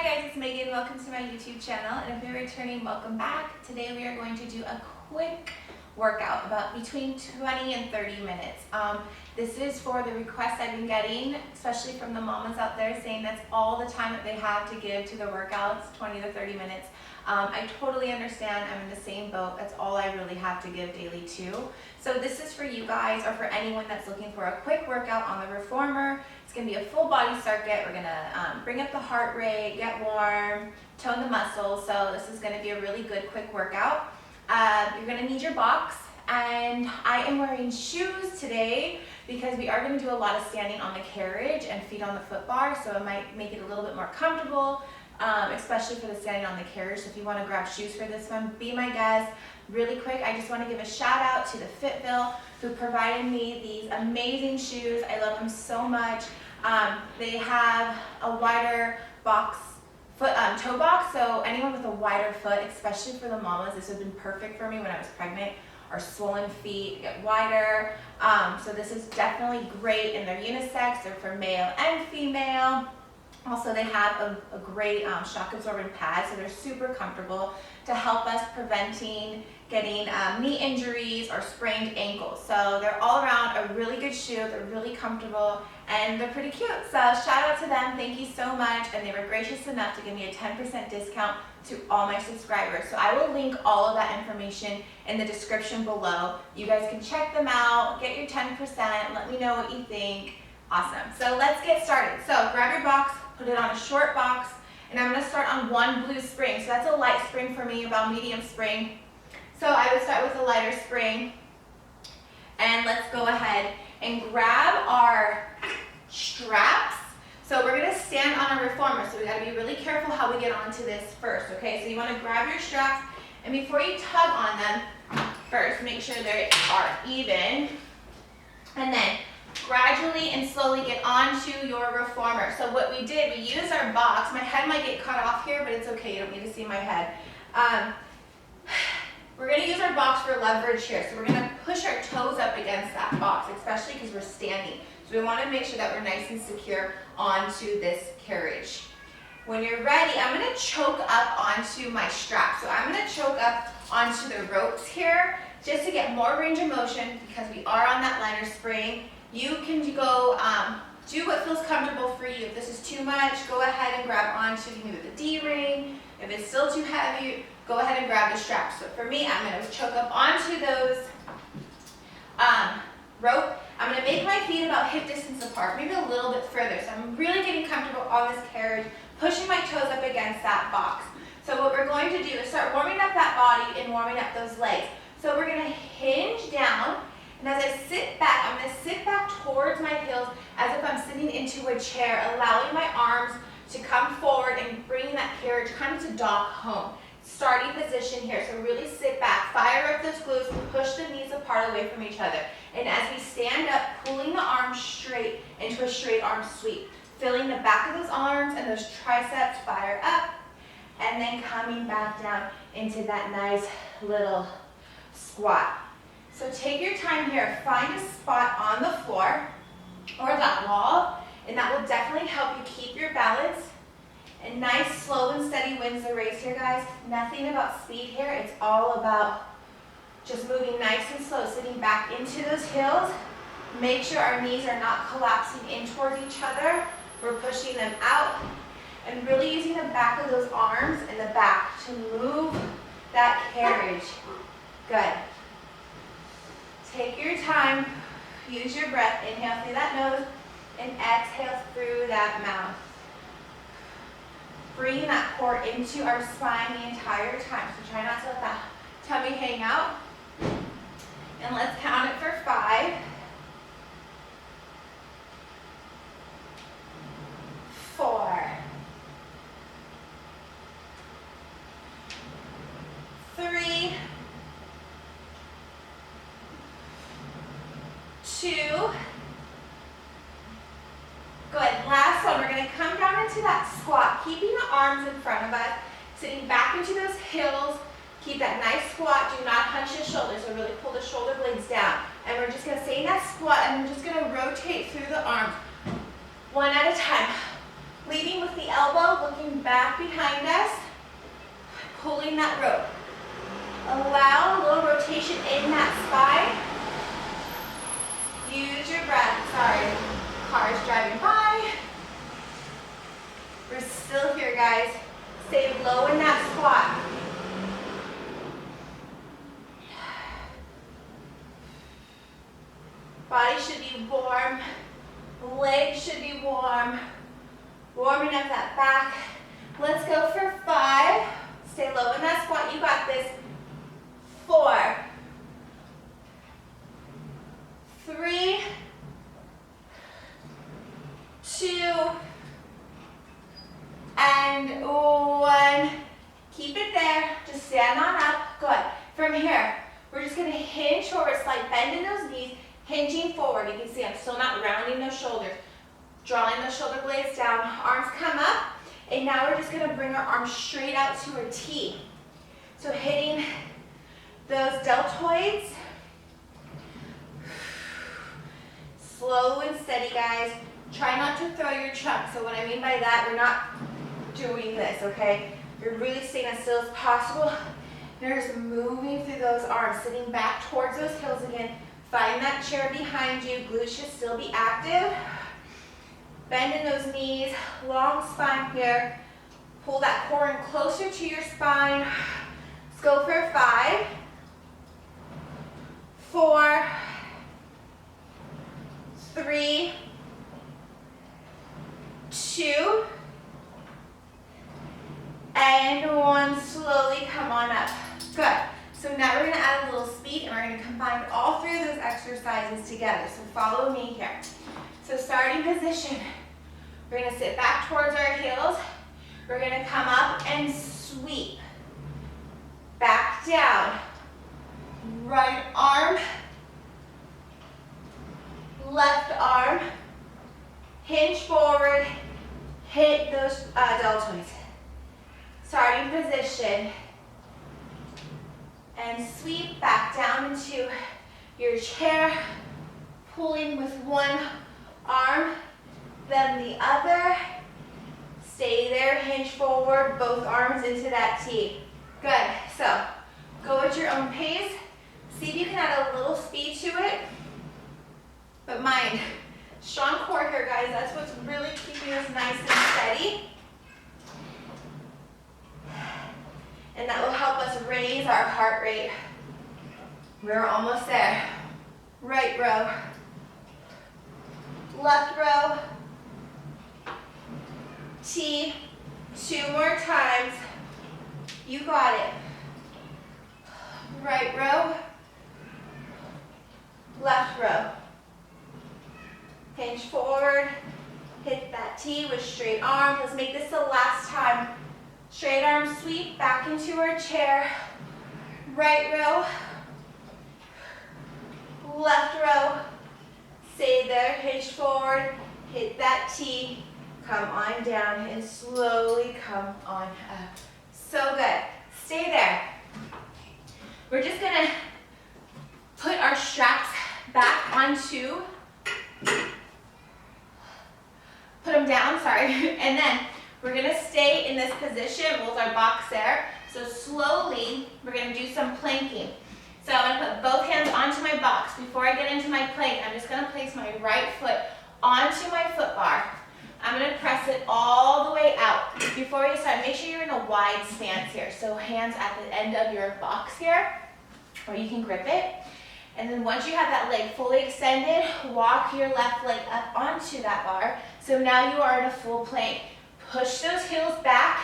Hi guys, it's Megan. Welcome to my YouTube channel, and if you're returning, welcome back. Today we are going to do a quick workout, about between 20 and 30 minutes. This is for the requests I've been getting, especially from the mamas out there saying that's all the time that they have to give to the workouts, 20 to 30 minutes. I totally understand. I'm in the same boat. That's all I really have to give daily too. So this is for you guys, or for anyone that's looking for a quick workout on the reformer. It's going to be a full body circuit. We're going to bring up the heart rate, get warm, tone the muscles. So this is going to be a really good quick workout. You're going to need your box, and I am wearing shoes today because we are going to do a lot of standing on the carriage and feet on the foot bar, so it might make it a little bit more comfortable, especially for the standing on the carriage. So if you want to grab shoes for this one, be my guest. Really quick, I just want to give a shout out to the Fitville who provided me these amazing shoes. I love them so much. They have a wider toe box, so anyone with a wider foot, especially for the mamas, this would have been perfect for me when I was pregnant. Our swollen feet get wider, so this is definitely great, and they're unisex. They're for male and female. Also, they have a great shock absorbent pad, so they're super comfortable to help us preventing getting knee injuries or sprained ankles. So they're all around a really good shoe. They're really comfortable and they're pretty cute. So shout out to them. Thank you so much. And they were gracious enough to give me a 10% discount to all my subscribers. So I will link all of that information in the description below. You guys can check them out, get your 10%, let me know what you think. Awesome. So let's get started. So grab your box, put it on a short box, and I'm going to start on one blue spring. So that's a light spring for me, about medium spring. So I would start with a lighter spring, and let's go ahead and grab our straps. So we're going to stand on a reformer, so we got to be really careful how we get onto this first, okay? So you want to grab your straps, and before you tug on them, first make sure they are even, and then gradually and slowly get onto your reformer. So what we did, we used our box. My head might get cut off here, but it's okay. You don't need to see my head. We're going to use our box for leverage here. So we're going to push our toes up against that box, especially because we're standing. So we want to make sure that we're nice and secure onto this carriage. When you're ready, I'm going to choke up onto my strap. So I'm going to choke up onto the ropes here just to get more range of motion because we are on that lighter spring. You can go do what feels comfortable for you. If this is too much, go ahead and grab onto maybe the D-ring. If it's still too heavy, go ahead and grab the straps. So for me, I'm going to choke up onto those rope. I'm going to make my feet about hip distance apart, maybe a little bit further. So I'm really getting comfortable on this carriage, pushing my toes up against that box. So what we're going to do is start warming up that body and warming up those legs. So we're going to hinge down. And as I sit back, I'm going to sit back towards my heels as if I'm sitting into a chair, allowing my arms to come forward and bringing that carriage kind of to dock home. Starting position here, so really sit back, fire up those glutes, push the knees apart away from each other. And as we stand up, pulling the arms straight into a straight arm sweep. Filling the back of those arms and those triceps, fire up, and then coming back down into that nice little squat. So take your time here, find a spot on the floor or that wall, and that will definitely help you keep your balance. And nice, slow and steady wins the race here, guys. Nothing about speed here. It's all about just moving nice and slow, sitting back into those heels. Make sure our knees are not collapsing in towards each other. We're pushing them out and really using the back of those arms and the back to move that carriage. Good. Take your time, use your breath, inhale through that nose, and exhale through that mouth. Bringing that core into our spine the entire time, so try not to let that tummy hang out. And let's count it for 5, 4, 3, 2, good. Last one, we're going to come down into that squat, keeping the arms in front of us, sitting back into those heels. Keep that nice squat. Do not hunch the shoulders, so really pull the shoulder blades down. And we're just going to stay in that squat, and we're just going to rotate through the arms one at a time. Leading with the elbow, looking back behind us, pulling that rope. Allow a little rotation in that spine. Use your breath. Sorry, cars driving by. We're still here, guys. Stay low in that squat. Body should be warm. Legs should be warm. Warming up that back. Let's go for 5. Stay low in that squat. You got this. 4, 3, 2, and 1. Keep it there. Just stand on up. Good. From here, we're just going to hinge forward, slight bend in those knees, hinging forward. You can see I'm still not rounding those shoulders. Drawing those shoulder blades down. Arms come up. And now we're just going to bring our arms straight out to a T. So hitting those deltoids. Slow and steady, guys. Try not to throw your trunk. So what I mean by that, we're not doing this, okay? You're really staying as still as possible. You're just moving through those arms, sitting back towards those heels again. Find that chair behind you. Glutes should still be active. Bend in those knees. Long spine here. Pull that core in closer to your spine. Let's go for 5, 4, 3, 2, and 1. Slowly come on up. Good. So now we're going to add a little speed and we're going to combine all 3 of those exercises together. So follow me here. So starting position, we're going to sit back towards our heels. We're going to come up and sweep. Back down. Right arm. Left arm. Hinge forward. Hit those deltoids. Starting position. And sweep back down into your chair. Pulling with one arm, then the other. Stay there, hinge forward, both arms into that T. Good. So go at your own pace. See if you can add a little speed to it. But mind, strong core here, guys. That's what's really keeping us nice and steady. And that will help us raise our heart rate. We're almost there. Right row. Left row. T. 2 more times. You got it. Right row. Left row. Hinge forward. Hit that T with straight arms. Let's make this the last time. Straight arm sweep back into our chair. Right row. Left row. Stay there. Hinge forward. Hit that T. Come on down and slowly come on up. So good. Stay there. We're just going to put our straps back onto, put them down, sorry, and then we're going to stay in this position with our box there. So slowly, we're going to do some planking. So I'm going to put both hands onto my box. Before I get into my plank, I'm just going to place my right foot onto my foot bar. I'm going to press it all the way out. Before you start, make sure you're in a wide stance here. So hands at the end of your box here, or you can grip it. And then once you have that leg fully extended, walk your left leg up onto that bar. So now you are in a full plank. Push those heels back,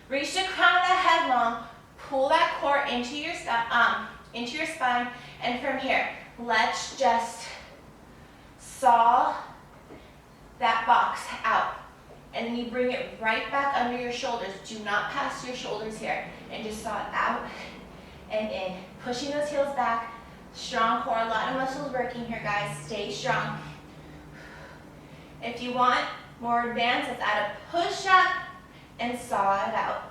reach the crown of the head long, pull that core into your spine, and from here, let's just saw that box out. And then you bring it right back under your shoulders. Do not pass your shoulders here. And just saw it out and in. Pushing those heels back. Strong core. A lot of muscles working here, guys. Stay strong. If you want more advanced, let's add a push up and saw it out.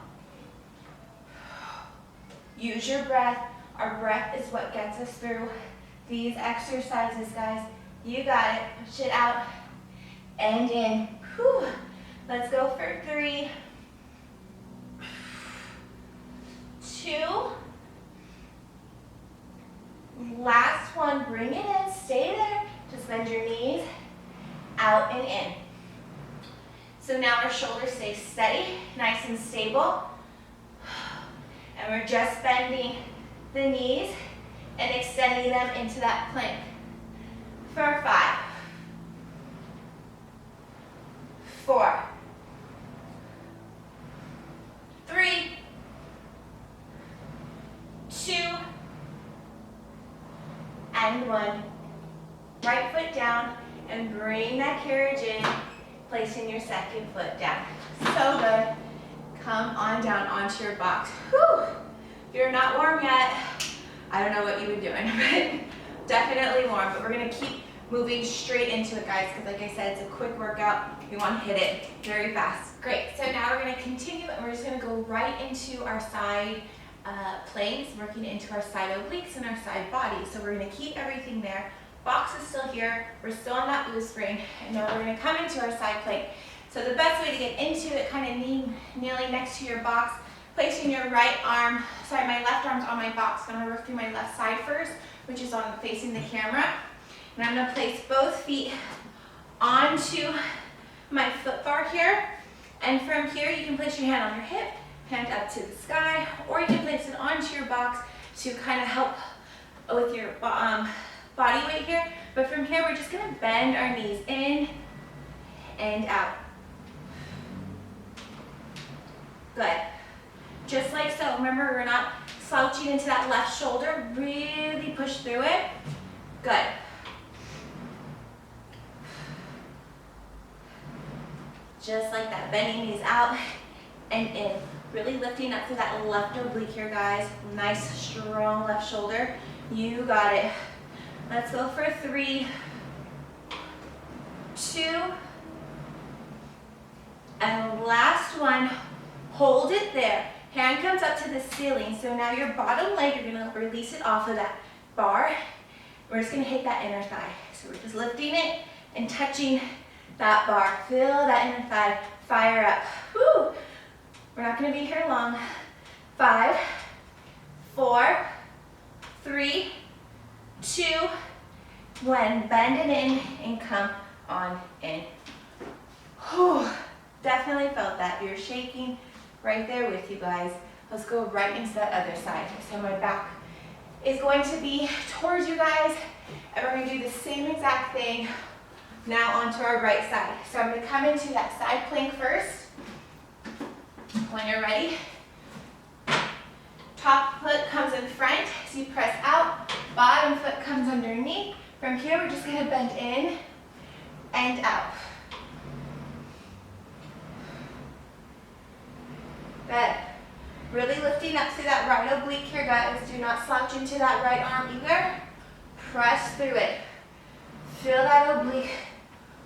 Use your breath. Our breath is what gets us through these exercises, guys. You got it. Push it out and in. Whew. Let's go for 3, nice and stable. And we're just bending the knees and extending them into that plank. For 5, 4, 3, 2, and 1. Right foot down and bring that carriage in, placing your second foot down. So good. Come on down onto your box. Whew. If you're not warm yet, I don't know what you've been doing, but definitely warm. But we're gonna keep moving straight into it, guys, because like I said, it's a quick workout. You want to hit it very fast. Great, so now we're gonna continue and we're just gonna go right into our side planks, working into our side obliques and our side body. So we're gonna keep everything there. Box is still here. We're still on that blue spring, and now we're gonna come into our side plank. So the best way to get into it, kind of kneeling next to your box, placing your right arm, my left arm's on my box. I'm gonna work through my left side first, which is on facing the camera. And I'm gonna place both feet onto my foot bar here. And from here, you can place your hand on your hip, hand up to the sky, or you can place it onto your box to kind of help with your body weight here. But from here, we're just gonna bend our knees in and out. Good. Just like so. Remember, we're not slouching into that left shoulder. Really push through it. Good. Just like that. Bending knees out and in. Really lifting up through that left oblique here, guys. Nice, strong left shoulder. You got it. Let's go for 3, 2, and last one. Hold it there. Hand comes up to the ceiling. So now your bottom leg, you're gonna release it off of that bar. We're just gonna hit that inner thigh. So we're just lifting it and touching that bar. Feel that inner thigh fire up. Woo! We're not gonna be here long. 5, 4, 3, 2, 1. Bend it in and come on in. Whew. Definitely felt that. You're shaking right there with you guys. Let's go right into that other side. So my back is going to be towards you guys, and we're gonna do the same exact thing now onto our right side. So I'm gonna come into that side plank first. When you're ready, top foot comes in front, so you press out, bottom foot comes underneath. From here, we're just gonna bend in and out. Good. Really lifting up through that right oblique here, guys. Do not slouch into that right arm either. Press through it. Feel that oblique.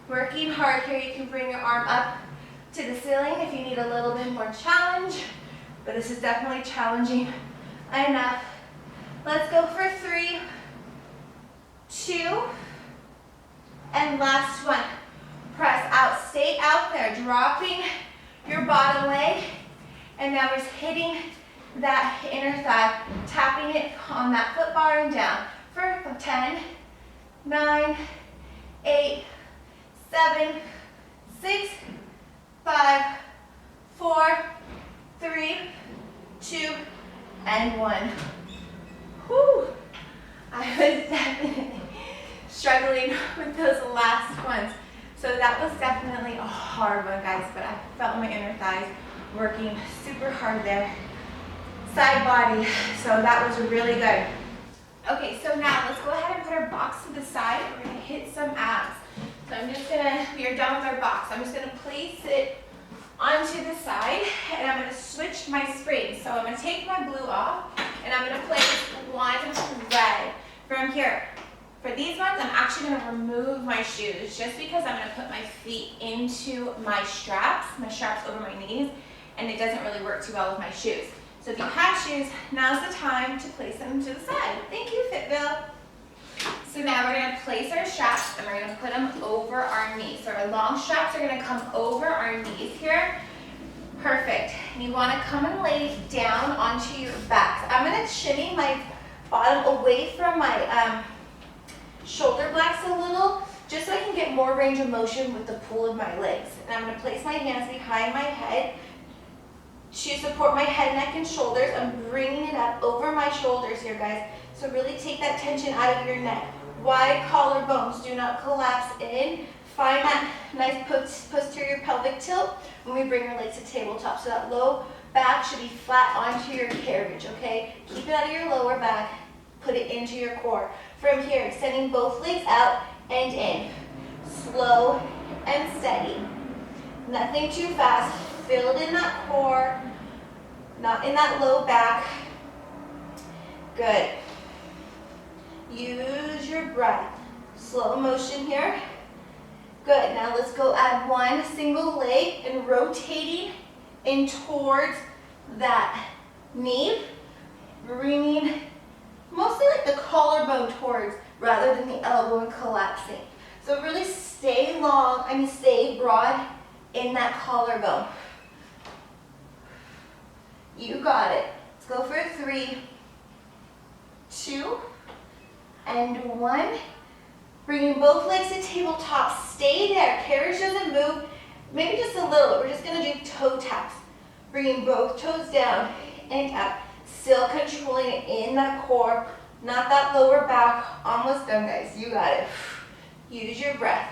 Working hard here. You can bring your arm up to the ceiling if you need a little bit more challenge, but this is definitely challenging enough. Let's go for 3, 2, and last one. Press out. Stay out there. Dropping your bottom leg. And now we're just hitting that inner thigh, tapping it on that foot bar and down for 10, 9, 8, 7, 6, 5, 4, 3, 2, and 1. Whew. I was definitely struggling with those last ones. So that was definitely a hard one, guys, but I felt my inner thighs working super hard there. Side body, so that was really good. Okay, so now let's go ahead and put our box to the side. We're gonna hit some abs. So we are done with our box. I'm just gonna place it onto the side, and I'm gonna switch my springs. So I'm gonna take my blue off, and I'm gonna place one red from here. For these ones, I'm actually gonna remove my shoes, just because I'm gonna put my feet into my straps over my knees, and it doesn't really work too well with my shoes. So if you have shoes, now's the time to place them to the side. Thank you, Fitville. So now we're gonna place our straps, and we're gonna put them over our knees. So our long straps are gonna come over our knees here. Perfect. And you wanna come and lay down onto your back. So I'm gonna shimmy my bottom away from my shoulder blocks a little, just so I can get more range of motion with the pull of my legs. And I'm gonna place my hands behind my head, to support my head, neck, and shoulders. I'm bringing it up over my shoulders here, guys. So really take that tension out of your neck. Wide collarbones, do not collapse in. Find that nice posterior pelvic tilt when we bring our legs to tabletop. So that low back should be flat onto your carriage, okay? Keep it out of your lower back, put it into your core. From here, extending both legs out and in. Slow and steady. Nothing too fast. Feel it in that core, not in that low back. Good. Use your breath. Slow motion here. Good. Now let's go add one single leg and rotating in towards that knee, bringing mostly like the collarbone towards rather than the elbow and collapsing. So really stay long, stay broad in that collarbone. You got it. Let's go for 3, 2, and 1. Bringing both legs to tabletop. Stay there. Carriage doesn't move. Maybe just a little. We're just going to do toe taps. Bringing both toes down and up. Still controlling it in that core, not that lower back. Almost done, guys. You got it. Use your breath.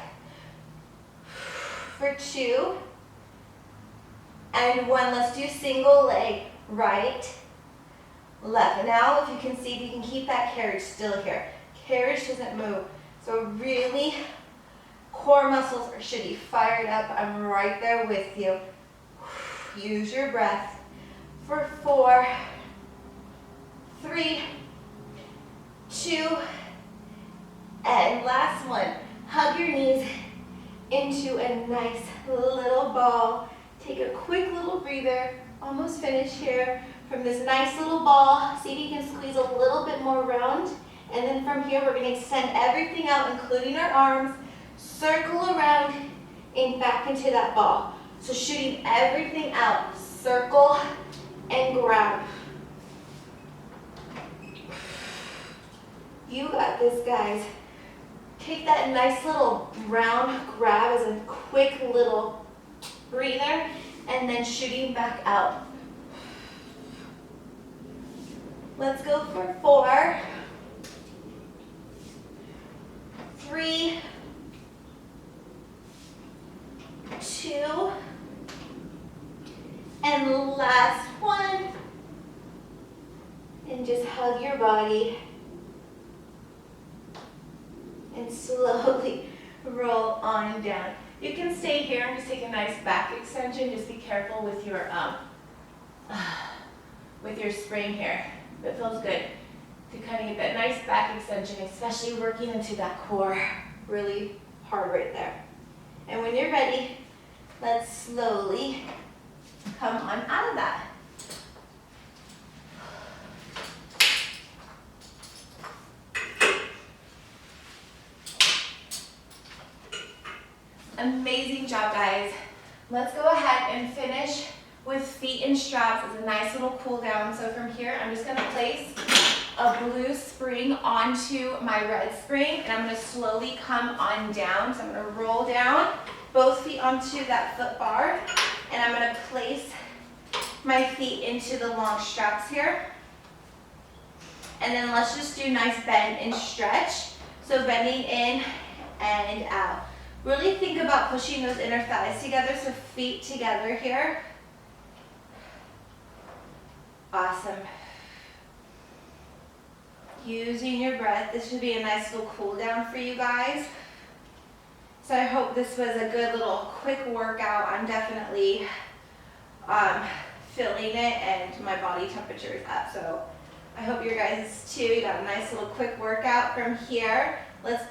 For 2 and 1. Let's do single leg. Right, left. Now, if you can see, you can keep that carriage still here. Carriage doesn't move. So really, core muscles should be fired up. I'm right there with you. Use your breath. For 4, 3, 2, and last one. Hug your knees into a nice little ball. Take a quick little breather. Almost finished here. From this nice little ball, see if you can squeeze a little bit more round. And then from here, we're going to extend everything out, including our arms. Circle around and back into that ball. So shooting everything out. Circle and grab. You got this, guys. Take that nice little round grab as a quick little breather. And then shooting back out. Let's go for 4, 3, 2, and last one. And just hug your body. And slowly roll on down. You can stay here and just take a nice back extension. Just be careful with your spring here. It feels good to kind of get that nice back extension, especially working into that core really hard right there. And when you're ready, let's slowly come on out of that. Amazing job, guys. Let's go ahead and finish with feet and straps as a nice little cool down. So from here, I'm just gonna place a blue spring onto my red spring, and I'm gonna slowly come on down. So I'm gonna roll down both feet onto that foot bar, and I'm gonna place my feet into the long straps here. And then let's just do nice bend and stretch. So bending in and out. Really think about pushing those inner thighs together, so feet together here. Awesome. Using your breath. This should be a nice little cool down for you guys. So I hope this was a good little quick workout. I'm definitely feeling it, and my body temperature is up. So I hope your guys too. You got a nice little quick workout. From here, let's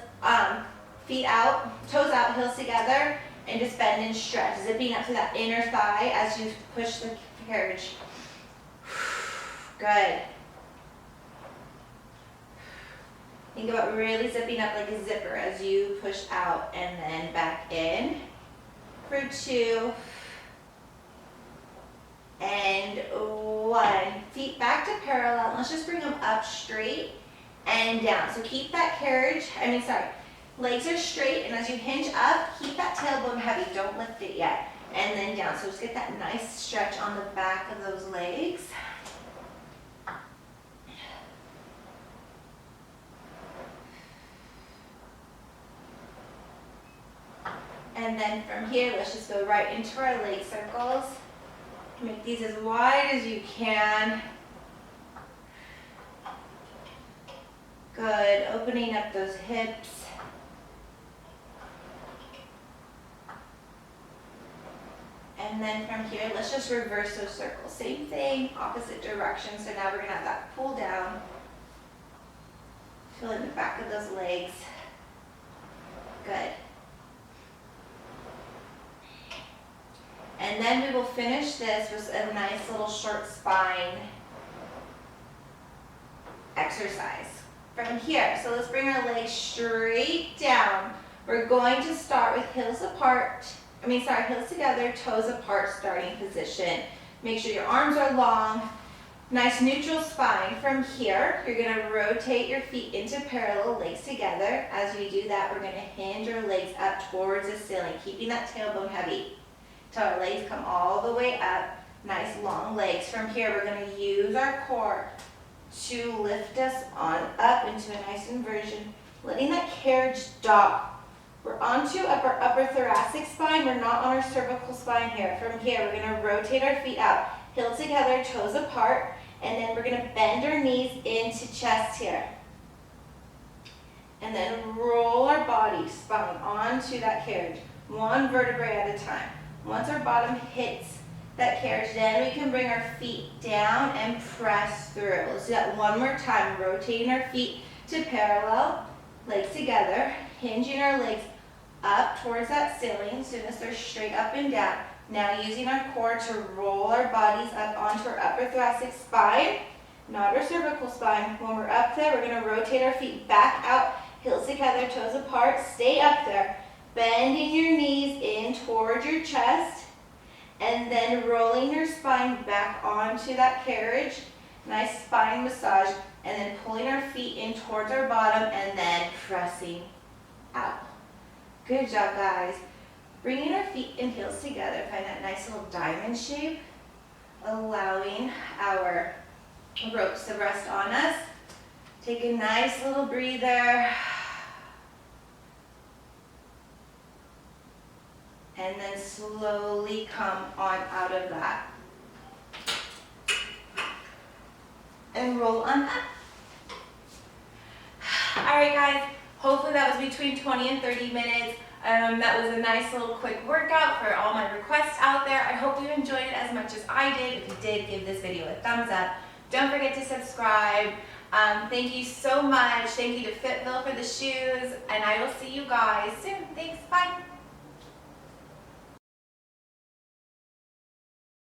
feet out, toes out, heels together, and just bend and stretch, zipping up to that inner thigh as you push the carriage. Good. Think about really zipping up like a zipper as you push out and then back in. For 2 and 1. Feet back to parallel. Let's just bring them up straight and down. So keep that carriage, legs are straight, and as you hinge up, keep that tailbone heavy. Don't lift it yet. and then down. So just get that nice stretch on the back of those legs. And then from here, let's just go right into our leg circles. Make these as wide as you can. Good, opening up those hips. And then from here, let's just reverse those circles. Same thing, opposite direction. So now we're gonna have that pull down. Feel in the back of those legs. Good. And then we will finish this with a nice little short spine exercise from here. So let's bring our legs straight down. We're going to start with heels together, toes apart starting position. Make sure your arms are long. Nice neutral spine. From here, you're going to rotate your feet into parallel, legs together. As we do that, we're going to hinge our legs up towards the ceiling, keeping that tailbone heavy. Till our legs come all the way up, nice long legs. From here, we're going to use our core to lift us on up into a nice inversion, letting that carriage dock. We're onto upper thoracic spine. We're not on our cervical spine here. From here, we're going to rotate our feet out, heels together, toes apart, and then we're going to bend our knees into chest here. And then roll our body, spine onto that carriage, one vertebrae at a time. Once our bottom hits that carriage, then we can bring our feet down and press through. Let's do that one more time, rotating our feet to parallel, legs together, hinging our legs up towards that ceiling as soon as they're straight up and down. Now using our core to roll our bodies up onto our upper thoracic spine, not our cervical spine. When we're up there, we're going to rotate our feet back out, heels together, toes apart, stay up there. Bending your knees in towards your chest, and then rolling your spine back onto that carriage. Nice spine massage, and then pulling our feet in towards our bottom, and then pressing out. Good job, guys. Bringing our feet and heels together, find that nice little diamond shape, allowing our ropes to rest on us. Take a nice little breather. And then slowly come on out of that. And roll on up. All right, guys. Hopefully that was between 20 and 30 minutes. That was a nice little quick workout for all my requests out there. I hope you enjoyed it as much as I did. If you did, give this video a thumbs up. Don't forget to subscribe. Thank you so much. Thank you to Fitville for the shoes. And I will see you guys soon. Thanks. Bye.